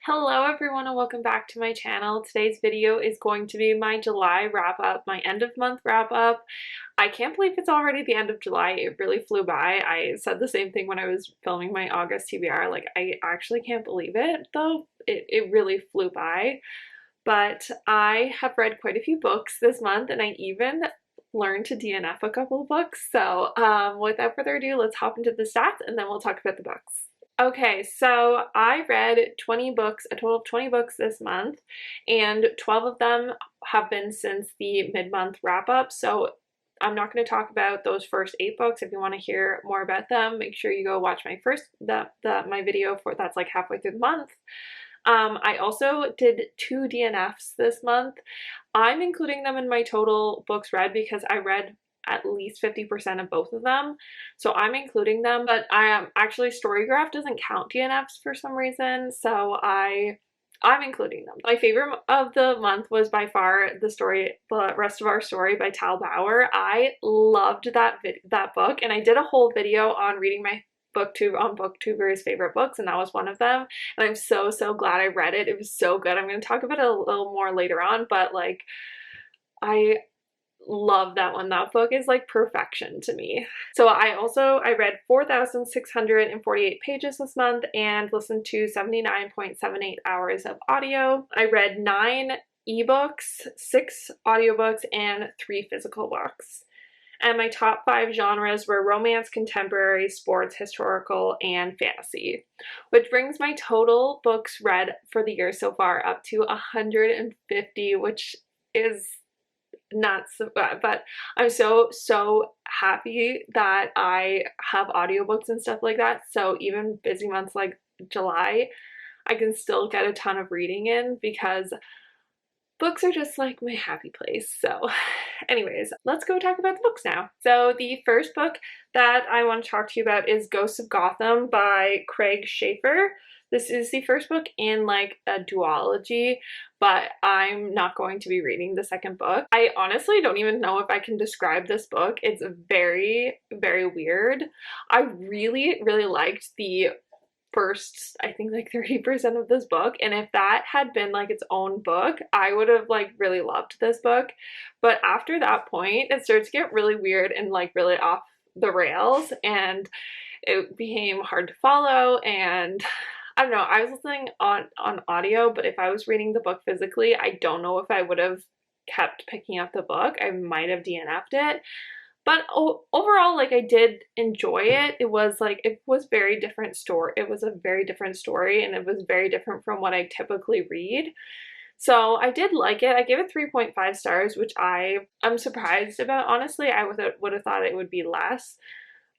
Hello everyone and welcome back to my channel. Today's video is going to be my July wrap up, my end of month wrap up. I can't believe it's already the end of July. It really flew by. I said the same thing when I was filming my August TBR. Like, I actually can't believe it though. It really flew by. But I have read quite a few books this month and I even learned to DNF a couple of books. So without further ado, let's hop into the stats and then we'll talk about the books. Okay, so I read 20 books, a total of 20 books this month, and 12 of them have been since the mid-month wrap-up, so I'm not going to talk about those first 8 books. If you want to hear more about them, make sure you go watch my my video for that's like halfway through the month. I also did 2 DNFs this month. I'm including them in my total books read because I read at least 50% of both of them, so I'm including them, but I am actually Storygraph doesn't count DNFs for some reason, so I'm including them. My favorite of the month was by far the Rest of Our Story by Tal Bauer. I loved that book, and I did a whole video on reading my booktuber's favorite books, and that was one of them, and I'm so glad I read it. It was so good. I'm going to talk about it a little more later on, but like I love that one. That book is like perfection to me. So I read 4,648 pages this month and listened to 79.78 hours of audio. I read 9 ebooks, 6 audiobooks, and 3 physical books. And my top 5 genres were romance, contemporary, sports, historical, and fantasy, which brings my total books read for the year so far up to 150, which is nuts, but I'm so happy that I have audiobooks and stuff like that, so even busy months like July I can still get a ton of reading in because books are just like my happy place. So anyways, let's go talk about the books now. So the first book that I want to talk to you about is Ghosts of Gotham by Craig Schaefer. This is the first book in like a duology, but I'm not going to be reading the second book. I honestly don't even know if I can describe this book. It's very weird. I really liked the first, I think like 30% of this book, and if that had been like its own book, I would have like really loved this book. But after that point, it starts to get really weird and like really off the rails, and it became hard to follow, and I don't know, I was listening on audio, but if I was reading the book physically, I don't know if I would have kept picking up the book. I might have DNF'd it. But overall, like, I did enjoy it. It was very different story. It was a very different story, and it was very different from what I typically read. So I did like it. I gave it 3.5 stars, which I'm surprised about. Honestly, I would have thought it would be less.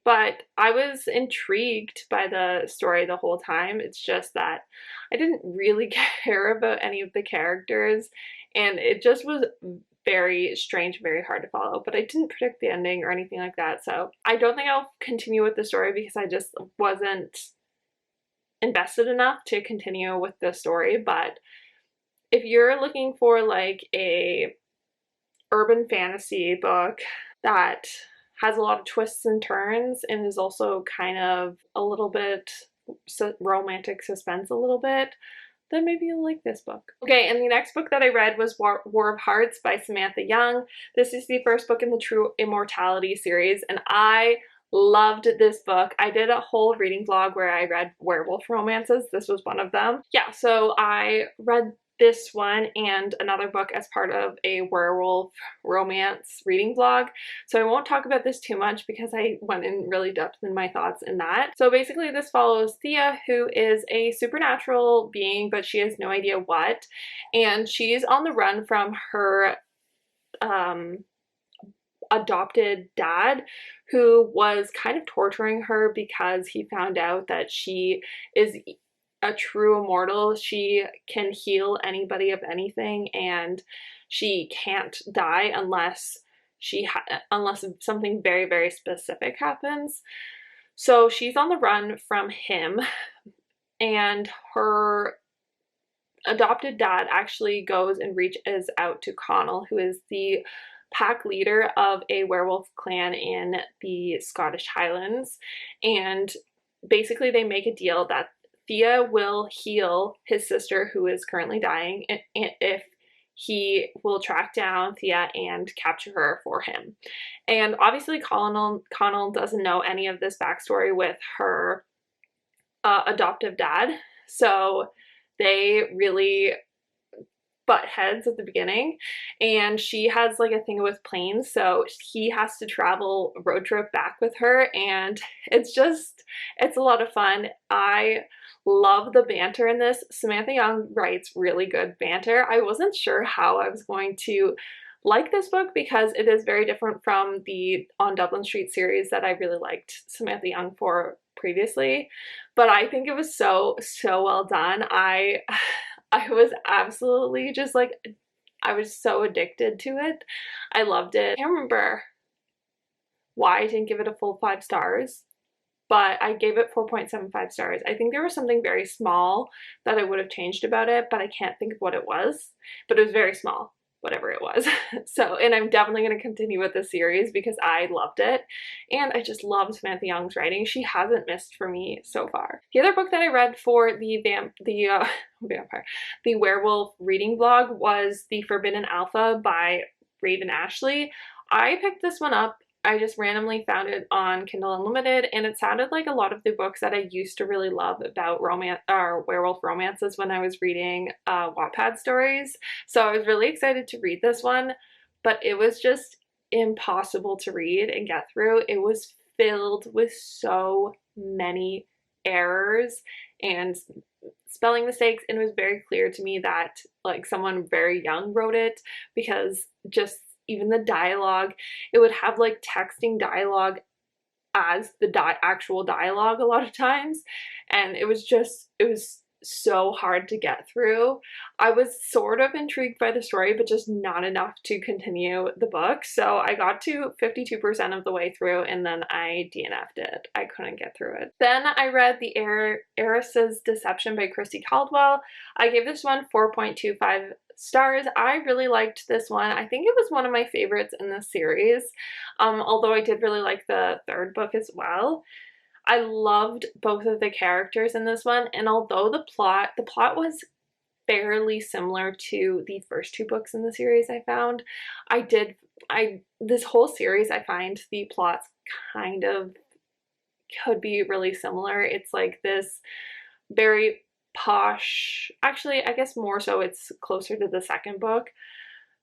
But I was intrigued by the story the whole time. It's just that I didn't really care about any of the characters, and it just was very strange, very hard to follow. But I didn't predict the ending or anything like that, so I don't think I'll continue with the story because I just wasn't invested enough to continue with the story. But if you're looking for like a urban fantasy book that has a lot of twists and turns and is also kind of a little bit romantic suspense a little bit, then maybe you'll like this book. Okay, and the next book that I read was War of Hearts by Samantha Young. This is the first book in the True Immortality series, and I loved this book. I did a whole reading vlog where I read werewolf romances. This was one of them. Yeah, so I read this one and another book as part of a werewolf romance reading vlog, so I won't talk about this too much because I went in really depth in my thoughts in that. So basically this follows Thea, who is a supernatural being, but she has no idea what, and she's on the run from her adopted dad, who was kind of torturing her because he found out that she is a true immortal. She can heal anybody of anything, and she can't die unless something very specific happens. So she's on the run from him, and her adopted dad actually goes and reaches out to Connell, who is the pack leader of a werewolf clan in the Scottish Highlands, and basically they make a deal that Thea will heal his sister who is currently dying if he will track down Thea and capture her for him. And obviously Connell doesn't know any of this backstory with her adoptive dad, so they really butt heads at the beginning, and she has like a thing with planes, so he has to travel a road trip back with her, and it's a lot of fun. I love the banter in this. Samantha Young writes really good banter. I wasn't sure how I was going to like this book because it is very different from the On Dublin Street series that I really liked Samantha Young for previously, but I think it was so well done. I was absolutely just like, I was so addicted to it. I loved it. I can't remember why I didn't give it a full 5 stars, but I gave it 4.75 stars. I think there was something very small that I would have changed about it, but I can't think of what it was, but it was very small, whatever it was. So, and I'm definitely going to continue with this series because I loved it, and I just love Samantha Young's writing. She hasn't missed for me so far. The other book that I read for the werewolf reading blog was The Forbidden Alpha by Raven Ashley. I picked this one up. I just randomly found it on Kindle Unlimited, and it sounded like a lot of the books that I used to really love about romance or werewolf romances when I was reading Wattpad stories. So I was really excited to read this one, but it was just impossible to read and get through. It was filled with so many errors and spelling mistakes, and it was very clear to me that like someone very young wrote it, because just even the dialogue, it would have like texting dialogue as the actual dialogue a lot of times, and it was so hard to get through. I was sort of intrigued by the story, but just not enough to continue the book. So I got to 52% of the way through, and then I DNF'd it. I couldn't get through it. Then I read the Erens Deception by Christy Caldwell. I gave this one 4.25 stars. I really liked this one. I think it was one of my favorites in the series, although I did really like the third book as well. I loved both of the characters in this one, and although the plot was fairly similar to the first 2 books in the series I found, this whole series I find the plots kind of could be really similar. It's like this very posh, actually I guess more so it's closer to the second book,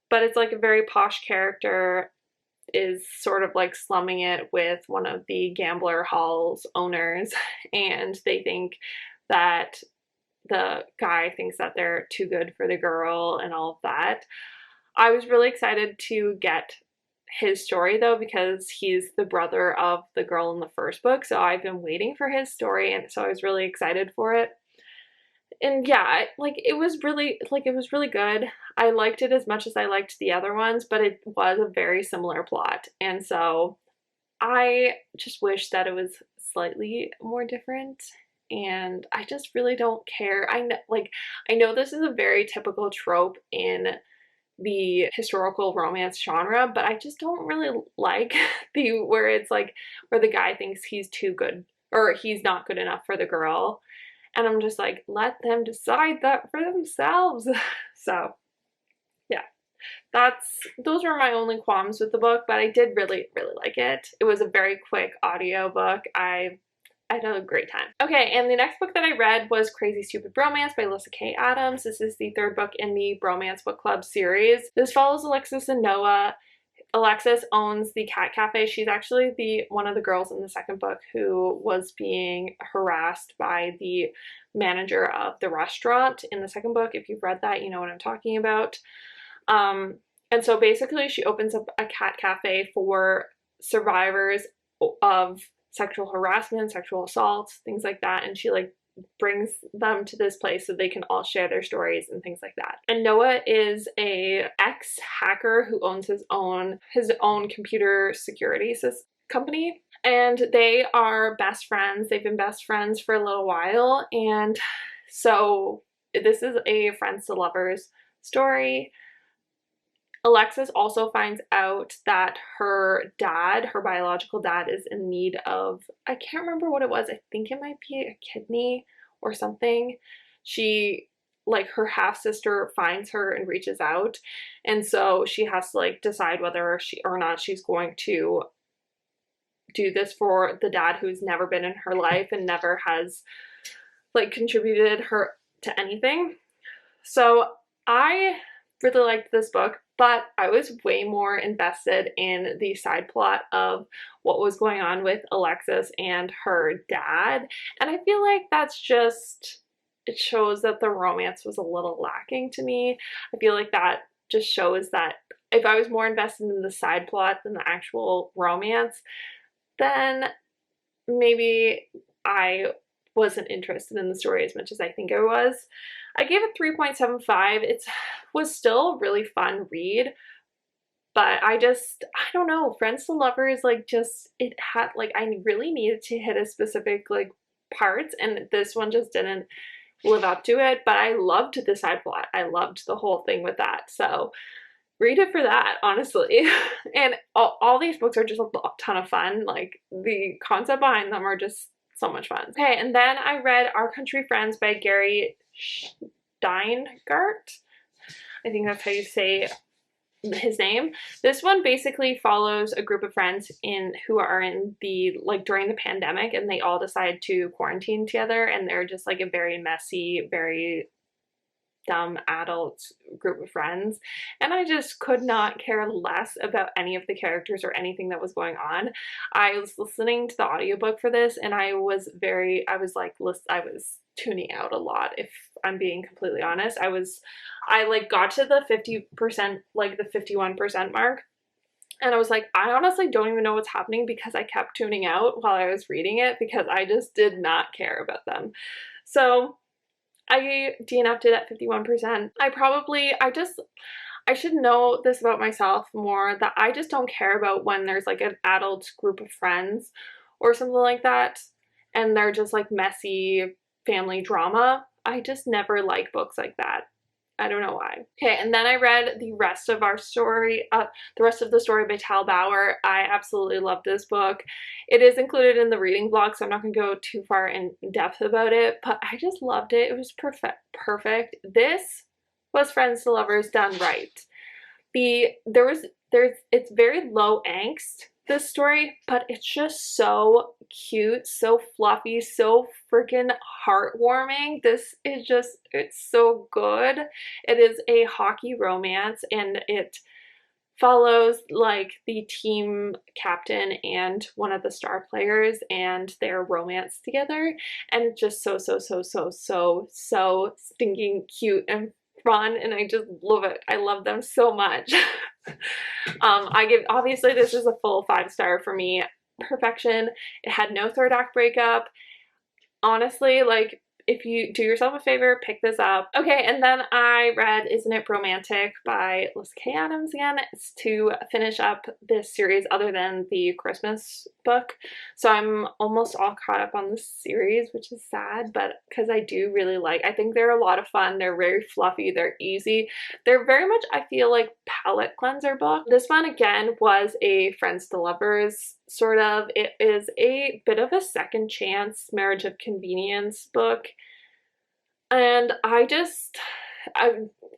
but it's like a very posh character is sort of like slumming it with one of the gambler hall's owners, and they think that the guy thinks that they're too good for the girl and all of that. I was really excited to get his story though, because he's the brother of the girl in the first book, so I've been waiting for his story, and so I was really excited for it. And yeah, it was really good. I liked it as much as I liked the other ones, but it was a very similar plot, and so I just wish that it was slightly more different, and I just really don't care. I know this is a very typical trope in the historical romance genre, but I just don't really like where the guy thinks he's too good or he's not good enough for the girl. And I'm just like, let them decide that for themselves. So yeah, those were my only qualms with the book, but I did really like it. It was a very quick audio book. I had a great time. Okay, and the next book that I read was Crazy Stupid Romance by Alyssa K. Adams. This is the 3rd book in the Bromance Book Club series. This follows Alexis and Noah. Alexis owns the cat cafe. She's actually one of the girls in the second book who was being harassed by the manager of the restaurant in the second book. If you've read that, you know what I'm talking about. And so basically she opens up a cat cafe for survivors of sexual harassment, sexual assault, things like that, and she brings them to this place so they can all share their stories and things like that. And Noah is a ex-hacker who owns his own computer security company, and they are best friends. They've been best friends for a little while, and so this is a friends to lovers story. Alexis also finds out that her biological dad, is in need of, I can't remember what it was, I think it might be a kidney or something. She, like, her half-sister finds her and reaches out, and so she has to like decide whether she or not she's going to do this for the dad who's never been in her life and never has like contributed her to anything. So I really liked this book, but I was way more invested in the side plot of what was going on with Alexis and her dad. And I feel like that's just, it shows that the romance was a little lacking to me. I feel like that just shows that if I was more invested in the side plot than the actual romance, then maybe I wasn't interested in the story as much as I think I was. I gave it 3.75. It was still a really fun read, but I don't know, Friends to Lovers, like, just, it had, like, I really needed to hit a specific, like, parts, and this one just didn't live up to it, but I loved the side plot. I loved the whole thing with that, so read it for that, honestly. And all these books are just a ton of fun. Like, the concept behind them are just so much fun. Okay, and then I read Our Country Friends by Gary Steingart. I think that's how you say his name. This one basically follows a group of friends who are in the, like, during the pandemic, and they all decide to quarantine together, and they're just like a very messy, very dumb adult group of friends, and I just could not care less about any of the characters or anything that was going on. I was listening to the audiobook for this, and I was tuning out a lot, if I'm being completely honest. I like got to the 50%, like the 51% mark, and I was like, I honestly don't even know what's happening, because I kept tuning out while I was reading it because I just did not care about them. So I DNF'd it at 51%. I should know this about myself more, that I just don't care about when there's like an adult group of friends or something like that, and they're just like messy family drama. I just never like books like that. I don't know why. Okay, and then I read the rest of the story by Tal Bauer. I absolutely love this book. It is included in the reading vlog, so I'm not going to go too far in depth about it, but I just loved it. It was perfect. This was Friends to Lovers done right. It's very low angst, this story, but it's just so cute, so fluffy, so freaking heartwarming. It's so good. It is a hockey romance, and it follows like the team captain and one of the star players and their romance together, and it's just so stinking cute and fun, and I just love it. I love them so much. Obviously this is a full 5-star for me. Perfection. It had no third act breakup. Honestly, like, if you do yourself a favor, pick this up. Okay, and then I read Isn't It Romantic by Alyssa K. Adams again. It's to finish up this series other than the Christmas book. So I'm almost all caught up on this series, which is sad, but because I do really I think they're a lot of fun. They're very fluffy. They're easy. They're very much, I feel like, palette cleanser book. This one, again, was a Friends to Lovers sort of. It is a bit of a second chance marriage of convenience book, and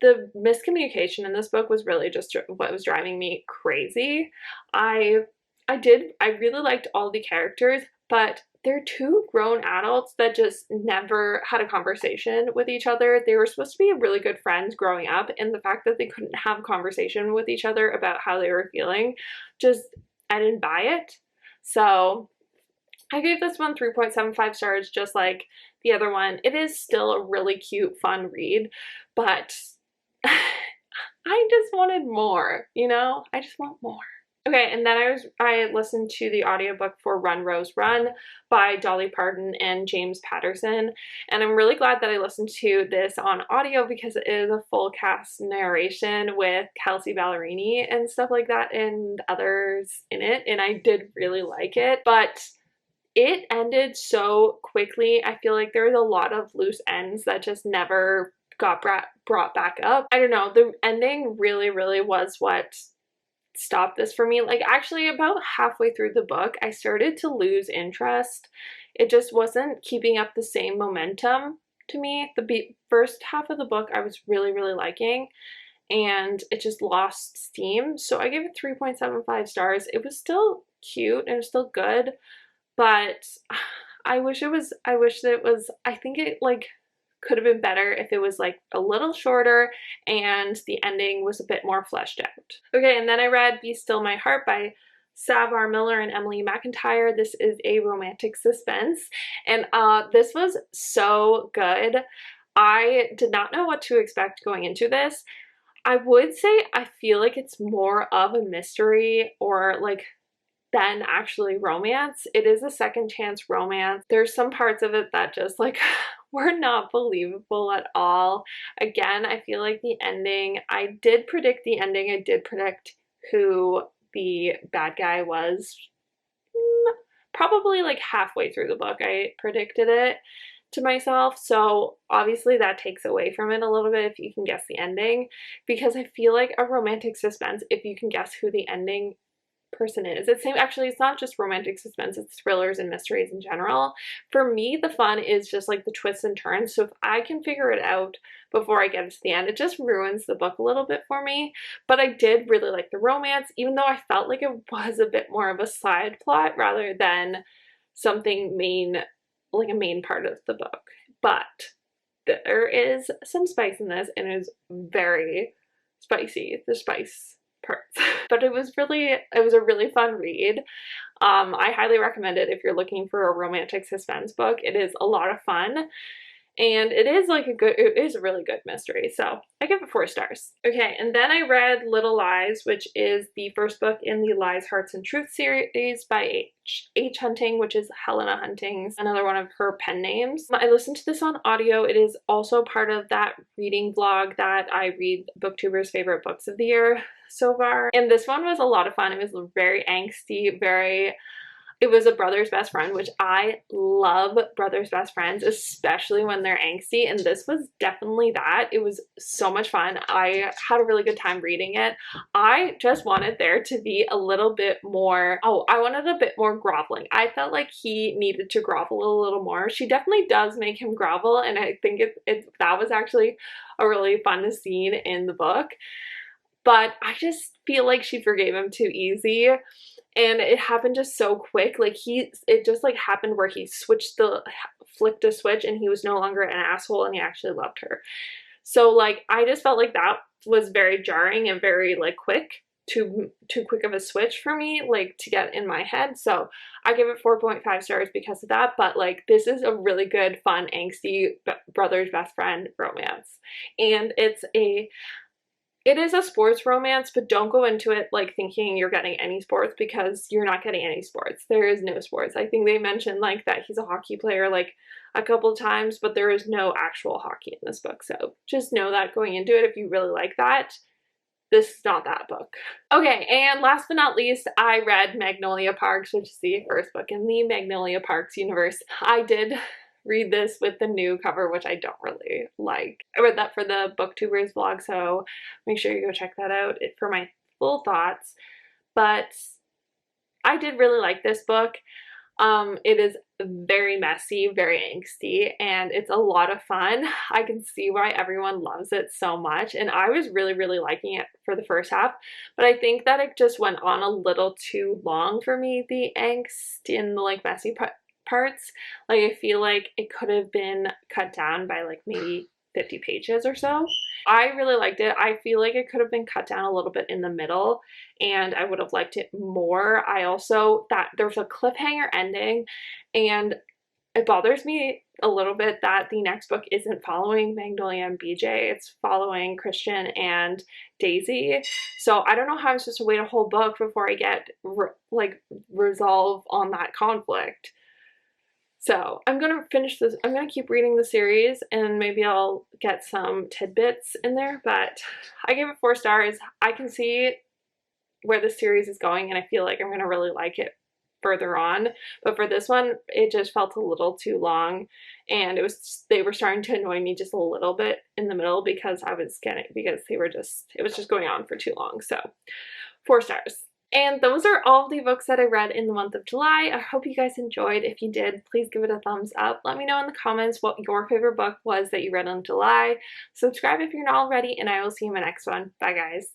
the miscommunication in this book was really just what was driving me crazy. I really liked all the characters, but they're two grown adults that just never had a conversation with each other. They were supposed to be really good friends growing up, and the fact that they couldn't have a conversation with each other about how they were feeling, I didn't buy it. So I gave this one 3.75 stars, just like the other one. It is still a really cute, fun read, but I just wanted more, you know? I just want more. Okay, and then I listened to the audiobook for Run Rose Run by Dolly Parton and James Patterson, and I'm really glad that I listened to this on audio because it is a full cast narration with Kelsey Ballerini and stuff like that and others in it, and I did really like it, but it ended so quickly. I feel like there was a lot of loose ends that just never got brought back up. I don't know, the ending really was what stopped this for me. Like, actually about halfway through the book I started to lose interest it just wasn't keeping up the same momentum to me. The first half of the book I was really, really liking, and it just lost steam. So I gave it 3.75 stars. It was still cute and it was still good, but I wish that it was, I think it like could have been better if it was like a little shorter and the ending was a bit more fleshed out. Okay, and then I read Be Still My Heart by Savar Miller and Emily McIntyre. This is a romantic suspense, and this was so good. I did not know what to expect going into this. I would say I feel like it's more of a mystery or like than actually romance. It is a second chance romance. There's some parts of it that just like were not believable at all. Again, I feel like the ending, I did predict the ending. I did predict who the bad guy was. Probably like halfway through the book I predicted it to myself, so obviously that takes away from it a little bit if you can guess the ending, because I feel like a romantic suspense, if you can guess who the ending person is, actually it's not just romantic suspense, it's thrillers and mysteries in general. For me, the fun is just like the twists and turns, so if I can figure it out before I get to the end, it just ruins the book a little bit for me. But I did really like the romance, even though I felt like it was a bit more of a side plot rather than something main, like a main part of the book. But there is some spice in this, and it is very spicy, the spice parts. But it was a really fun read. I highly recommend it if you're looking for a romantic suspense book. It is a lot of fun, and it is a really good mystery, so I give it 4 stars. Okay, and then I read Little Lies, which is the first book in the Lies, Hearts, and Truth series by H. Hunting, which is Helena Hunting's, another one of her pen names. I listened to this on audio. It is also part of that reading vlog that I read BookTubers' favorite books of the year so far. And this one was a lot of fun. It was very angsty, it was a brother's best friend, which I love brother's best friends, especially when they're angsty, and this was definitely that. It was so much fun. I had a really good time reading it. I just wanted there to be a little bit more, I wanted a bit more groveling. I felt like he needed to grovel a little more. She definitely does make him grovel, and I think that was actually a really fun scene in the book. But I just feel like she forgave him too easy. And it happened just so quick. Like it just like happened where he flicked a switch and he was no longer an asshole and he actually loved her. So like, I just felt like that was very jarring and very like too quick of a switch for me, like to get in my head. So I give it 4.5 stars because of that. But like, this is a really good, fun, angsty brother's best friend romance. And it is a sports romance, but don't go into it like thinking you're getting any sports, because you're not getting any sports. There is no sports. I think they mentioned like that he's a hockey player like a couple of times, but there is no actual hockey in this book. So just know that going into it, if you really like that, this is not that book. Okay, and last but not least, I read Magnolia Parks, which is the first book in the Magnolia Parks universe. I did read this with the new cover, which I don't really like. I read that for the BookTubers vlog, so make sure you go check that out for my full thoughts. But I did really like this book. It is very messy, very angsty, and it's a lot of fun. I can see why everyone loves it so much, and I was really, really liking it for the first half, but I think that it just went on a little too long for me, the angst in the like messy parts. Like, I feel like it could have been cut down by like maybe 50 pages or so. I really liked it. I feel like it could have been cut down a little bit in the middle, and I would have liked it more. I also thought there was a cliffhanger ending, and it bothers me a little bit that the next book isn't following Magnolia and BJ. It's following Christian and Daisy. So I don't know how I'm supposed to wait a whole book before I get resolve on that conflict. So I'm going to finish this. I'm going to keep reading the series, and maybe I'll get some tidbits in there, but I gave it 4 stars. I can see where the series is going, and I feel like I'm going to really like it further on. But for this one, it just felt a little too long, and they were starting to annoy me just a little bit in the middle because it was just going on for too long. So 4 stars. And those are all the books that I read in the month of July. I hope you guys enjoyed. If you did, please give it a thumbs up. Let me know in the comments what your favorite book was that you read in July. Subscribe if you're not already, and I will see you in my next one. Bye, guys.